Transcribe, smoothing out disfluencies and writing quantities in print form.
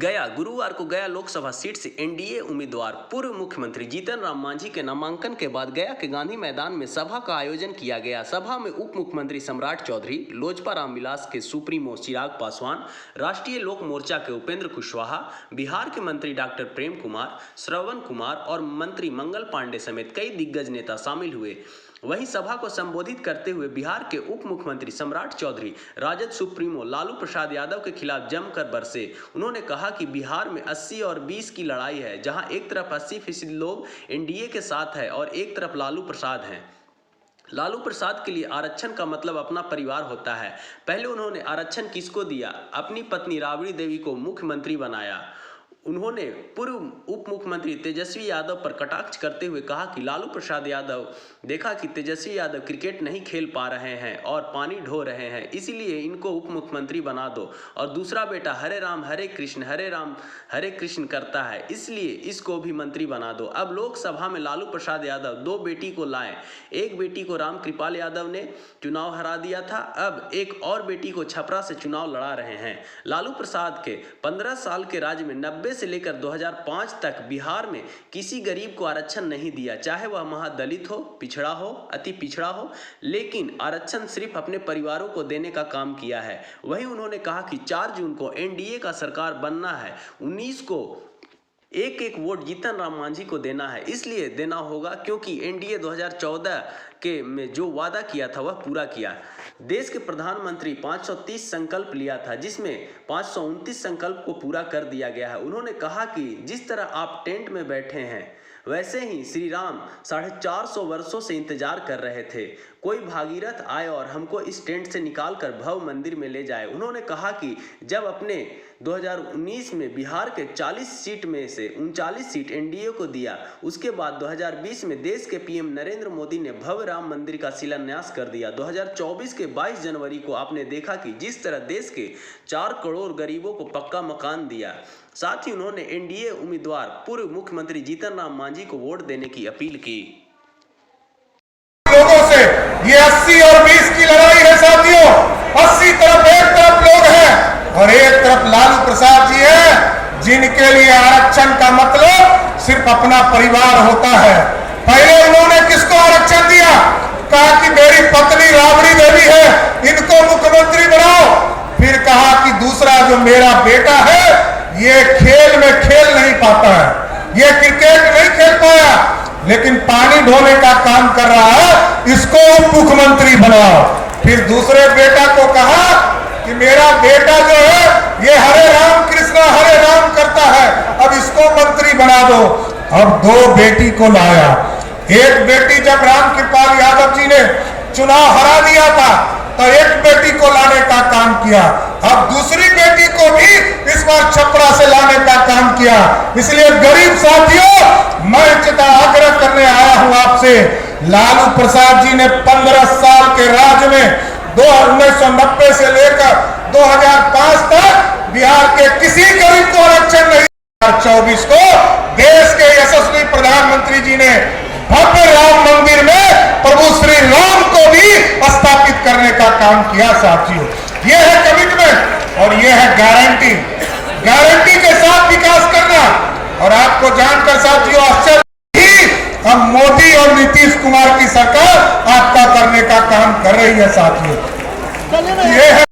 गया गुरुवार को गया लोकसभा सीट से एनडीए उम्मीदवार पूर्व मुख्यमंत्री जीतन राम मांझी के नामांकन के बाद गया के गांधी मैदान में सभा का आयोजन किया गया। सभा में उप मुख्यमंत्री सम्राट चौधरी, लोजपा रामविलास के सुप्रीमो चिराग पासवान, राष्ट्रीय लोक मोर्चा के उपेंद्र कुशवाहा, बिहार के मंत्री डॉक्टर प्रेम कुमार, श्रवण कुमार और मंत्री मंगल पांडे समेत कई दिग्गज नेता शामिल हुए। वहीं सभा को संबोधित करते हुए बिहार के उप मुख्यमंत्री सम्राट चौधरी राजद सुप्रीमो लालू प्रसाद यादव के खिलाफ जमकर बरसे। उन्होंने कहा कि बिहार में 80 और 20 की लड़ाई है, जहां एक तरफ 80% लोग एनडीए के साथ है और एक तरफ लालू प्रसाद हैं। लालू प्रसाद के लिए आरक्षण का मतलब अपना परिवार होता है। पहले उन्होंने आरक्षण किसको दिया? अपनी पत्नी राबड़ी देवी को मुख्यमंत्री बनाया। उन्होंने पूर्व उप मुख्यमंत्री तेजस्वी यादव पर कटाक्ष करते हुए कहा कि लालू प्रसाद यादव देखा कि तेजस्वी यादव क्रिकेट नहीं खेल पा रहे हैं और पानी ढो रहे हैं, इसीलिए इनको उप मुख्यमंत्री बना दो। और दूसरा बेटा हरे राम हरे कृष्ण करता है, इसलिए इसको भी मंत्री बना दो। अब लोकसभा में लालू प्रसाद यादव 2 बेटी को लाए। एक बेटी को राम कृपाल यादव ने चुनाव हरा दिया था, अब एक और बेटी को छपरा से चुनाव लड़ा रहे हैं। लालू प्रसाद के 15 साल के राज में 90 से लेकर 2005 तक बिहार में किसी गरीब को आरक्षण नहीं दिया, चाहे वह महादलित हो, पिछड़ा हो, अति पिछड़ा हो, लेकिन आरक्षण सिर्फ अपने परिवारों को देने का काम किया है। वहीं उन्होंने कहा कि 4 जून को एनडीए का सरकार बनना है, 19 को एक वोट जीतन राम मांझी को देना है, इसलिए देना होगा क्योंकि एनडीए 2014 के में जो वादा किया था वह पूरा किया। देश के प्रधानमंत्री 530 संकल्प लिया था, जिसमें 529 संकल्प को पूरा कर दिया गया है। उन्होंने कहा कि जिस तरह आप टेंट में बैठे हैं वैसे ही श्री राम 450 वर्षों से इंतजार कर रहे थे, कोई भागीरथ आए और हमको इस टेंट से निकालकर भव्य मंदिर में ले जाए। उन्होंने कहा कि जब अपने 2019 में बिहार के 40 सीट में से 39 सीट एनडीए को दिया, उसके बाद 2020 में देश के पीएम नरेंद्र मोदी ने भव्य राम मंदिर का शिलान्यास कर दिया। 2024 के 22 जनवरी को आपने देखा कि जिस तरह देश के 4 करोड़ गरीबों को पक्का मकान दिया। साथ ही उन्होंने एनडीए उम्मीदवार पूर्व मुख्यमंत्री जीतन राम मांझी को वोट देने की अपील की। लोगों से ये 80 और 20 की लड़ाई है साथियों। 80 तरफ एक तरफ लोग हैं और एक तरफ लालू प्रसाद जी हैं, जिनके लिए आरक्षण का मतलब सिर्फ अपना परिवार होता है। पहले उन्होंने किसको आरक्षण दिया? कहा कि मेरी पत्नी राबड़ी देवी है, इनको मुख्यमंत्री बनाओ। फिर कहा कि दूसरा जो मेरा बेटा है ये खेल में खेल नहीं पाता है, ये क्रिकेट नहीं खेल पाया, लेकिन पानी ढोने का काम कर रहा है, इसको मुख्यमंत्री बनाओ। फिर दूसरे बेटा को कहा कि मेरा बेटा जो है ये हरे राम करता है, अब इसको मंत्री बना दो। अब 2 बेटी को लाया। एक बेटी जब राम कृपाल यादव जी ने चुनाव हरा दिया था तो एक बेटी को लाने का काम किया, अब दूसरी बेटी को भी इस बार छपरा से लाने का काम किया। इसलिए गरीब साथियों, मैं आग्रह करने आया हूं आपसे, लालू प्रसाद जी ने 15 साल के राज में 1990 से लेकर 2005 तक बिहार के किसी गरीब को आरक्षण नहीं। 2024 को देश के यशस्वी प्रधानमंत्री जी ने भव्य राम मंदिर में प्रभु श्री राम को भी स्थापित करने का काम किया साथियों। ये है कमिटमेंट और ये है गारंटी के साथ विकास करना। और आपको जानकर साथियों आश्चर्य ही हम मोदी और नीतीश कुमार की सरकार आपका करने का काम कर रही है साथियों। ये है